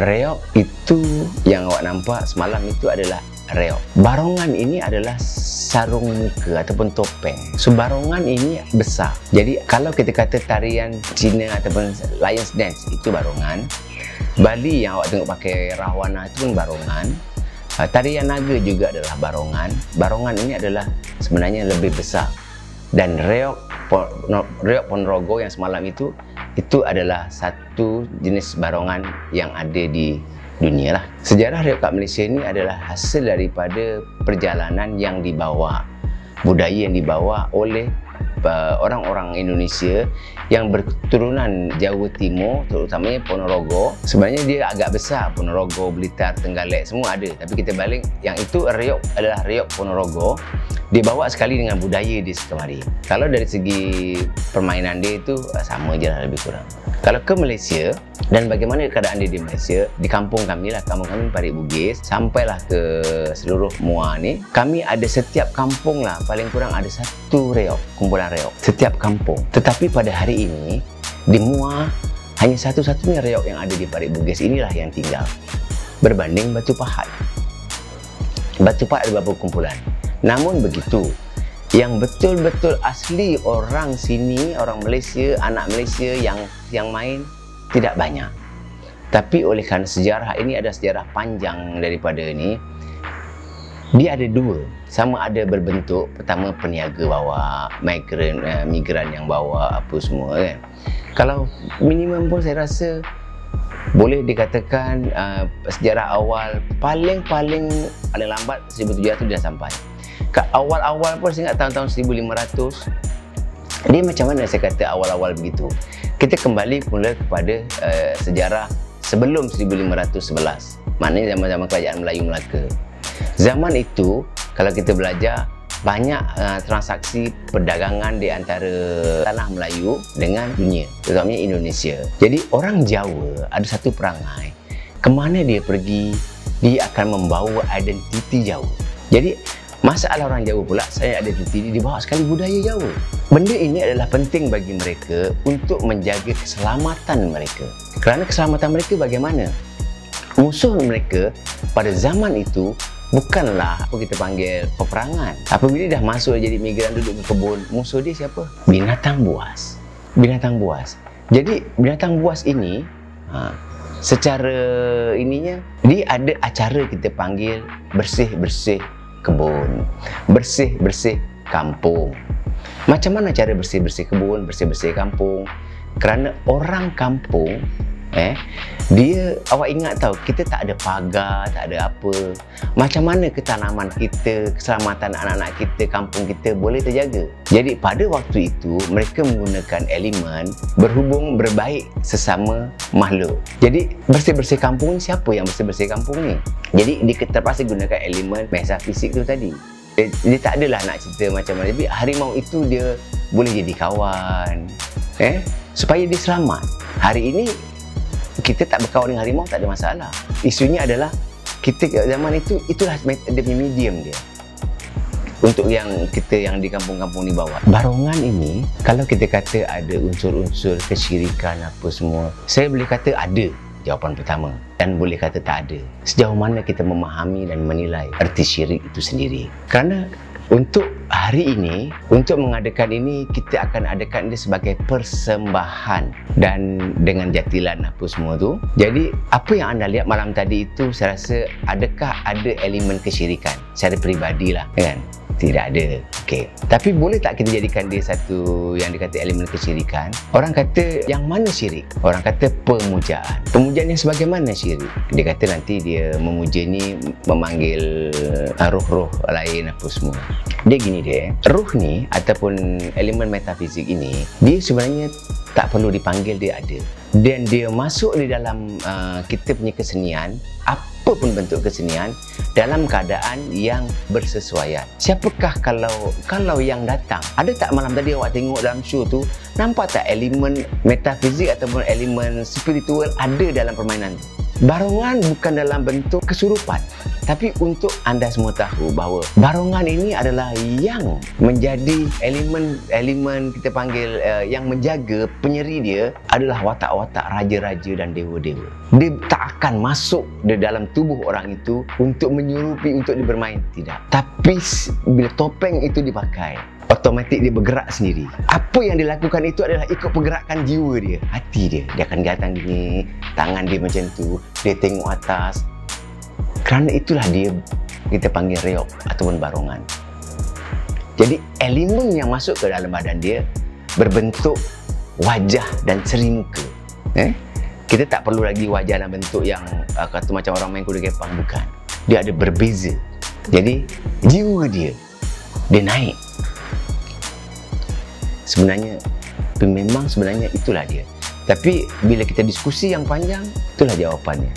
Reog itu yang awak nampak semalam itu adalah reog. Barongan ini adalah sarung muka ataupun topeng. So barongan ini besar. Jadi kalau kita kata tarian Cina ataupun Lions Dance itu barongan. Bali yang awak tengok pakai rahwana itu pun barongan. Tarian naga juga adalah barongan. Barongan ini adalah sebenarnya lebih besar. Dan reog Ponorogo yang semalam itu adalah satu jenis barongan yang ada di dunia lah. Sejarah reog kat Malaysia ini adalah hasil daripada perjalanan yang dibawa, budaya yang dibawa oleh orang-orang Indonesia yang berketurunan Jawa Timur, terutamanya Ponorogo. Sebenarnya dia agak besar, Ponorogo, Blitar, Trenggalek semua ada. Tapi kita balik, yang itu reog adalah reog Ponorogo. Dia bawa sekali dengan budaya dia sekemari. Kalau dari segi permainan dia itu sama je lah lebih kurang. Kalau ke Malaysia, dan bagaimana keadaan dia di Malaysia, di kampung kami lah, kampung kami Parit Bugis, sampailah ke seluruh Muar ni, kami ada setiap kampung lah, paling kurang ada satu reog, kumpulan reog, setiap kampung. Tetapi pada hari ini, di Muar, hanya satu-satunya reog yang ada di Parit Bugis inilah yang tinggal. Berbanding Batu Pahat. Batu Pahat ada beberapa kumpulan. Namun begitu, yang betul-betul asli orang sini, orang Malaysia, anak Malaysia yang main tidak banyak. Tapi oleh kerana sejarah ini ada sejarah panjang daripada ini, dia ada dua. Sama ada berbentuk, pertama peniaga bawa, migran yang bawa apa semua kan. Kalau minimum pun saya rasa boleh dikatakan sejarah awal paling lambat 1700 dah sampai. Kat awal-awal pun saya ingat tahun-tahun 1500, dia macam mana saya kata awal-awal begitu. Kita kembali pula kepada sejarah sebelum 1511, maknanya zaman-zaman kerajaan Melayu Melaka. Zaman itu kalau kita belajar, banyak transaksi perdagangan di antara tanah Melayu dengan dunia, terutamanya Indonesia. Jadi orang Jawa ada satu perangai, kemana dia pergi, dia akan membawa identiti Jawa. Jadi masalah orang Jawa pula, saya ada identiti, dibawa sekali budaya Jawa. Benda ini adalah penting bagi mereka untuk menjaga keselamatan mereka. Kerana keselamatan mereka bagaimana? Musuh mereka pada zaman itu bukanlah apa kita panggil peperangan. Apabila dah masuk jadi migran duduk di kebun, musuh dia siapa? Binatang buas. Binatang buas. Jadi binatang buas ini, secara ininya, dia ada acara kita panggil bersih-bersih kebun, bersih-bersih kampung. Macam mana cara bersih-bersih kebun, bersih-bersih kampung? Kerana orang kampung, dia, awak ingat tahu, kita tak ada pagar, tak ada apa. Macam mana ketanaman kita, keselamatan anak-anak kita, kampung kita boleh terjaga? Jadi pada waktu itu, mereka menggunakan elemen berhubung berbaik sesama makhluk. Jadi bersih-bersih kampung ni, siapa yang bersih-bersih kampung ni? Jadi dia terpaksa gunakan elemen metafisik tu tadi. Dia tak adalah nak cerita macam mana, tapi harimau itu dia boleh jadi kawan, supaya dia selamat. Hari ini kita tak berkawan dengan harimau, tak ada masalah. Isunya adalah kita zaman itu, itulah dia punya medium dia untuk yang kita yang di kampung-kampung ni bawa. Barongan ini, kalau kita kata ada unsur-unsur kesyirikan apa semua, saya boleh kata ada, jawapan pertama, dan boleh kata tak ada. Sejauh mana kita memahami dan menilai erti syirik itu sendiri. Kerana untuk hari ini, untuk mengadakan ini, kita akan adakan dia sebagai persembahan dan dengan jatilan apa semua tu. Jadi, apa yang anda lihat malam tadi itu, saya rasa adakah ada elemen kesyirikan? Secara peribadilah, kan? Tidak ada. Okey. Tapi boleh tak kita jadikan dia satu yang dikata elemen kesyirikan? Orang kata yang mana syirik? Orang kata pemujaan. Pemujaan yang sebagaimana syirik? Dia kata nanti dia memuja ni memanggil roh-roh lain apa semua. Dia gini dia, ruh ni ataupun elemen metafizik ini, dia sebenarnya tak perlu dipanggil, dia ada. Dan dia masuk di dalam kita punya kesenian, apa pun bentuk kesenian, dalam keadaan yang bersesuaian. Siapakah kalau yang datang? Ada tak malam tadi awak tengok dalam show tu, nampak tak elemen metafizik ataupun elemen spiritual ada dalam permainan tu? barongan bukan dalam bentuk kesurupan. Tapi untuk anda semua tahu bahawa barongan ini adalah yang menjadi elemen kita panggil yang menjaga penyeri dia adalah watak-watak raja-raja dan dewa-dewa. Dia tak akan masuk di dalam tubuh orang itu untuk menyurupi, untuk bermain, tidak. Tapi bila topeng itu dipakai, otomatik dia bergerak sendiri. Apa yang dilakukan itu adalah ikut pergerakan jiwa dia, hati dia. Dia akan datang gini, tangan dia macam tu, dia tengok atas. Kerana itulah dia kita panggil reok ataupun barongan. Jadi elemen yang masuk ke dalam badan dia berbentuk wajah dan seri muka. Kita tak perlu lagi wajah dalam bentuk yang kata macam orang main kuda kepang, bukan. Dia ada berbeza. Jadi jiwa dia naik. Memang sebenarnya itulah dia. Tapi bila kita diskusi yang panjang, itulah jawapannya.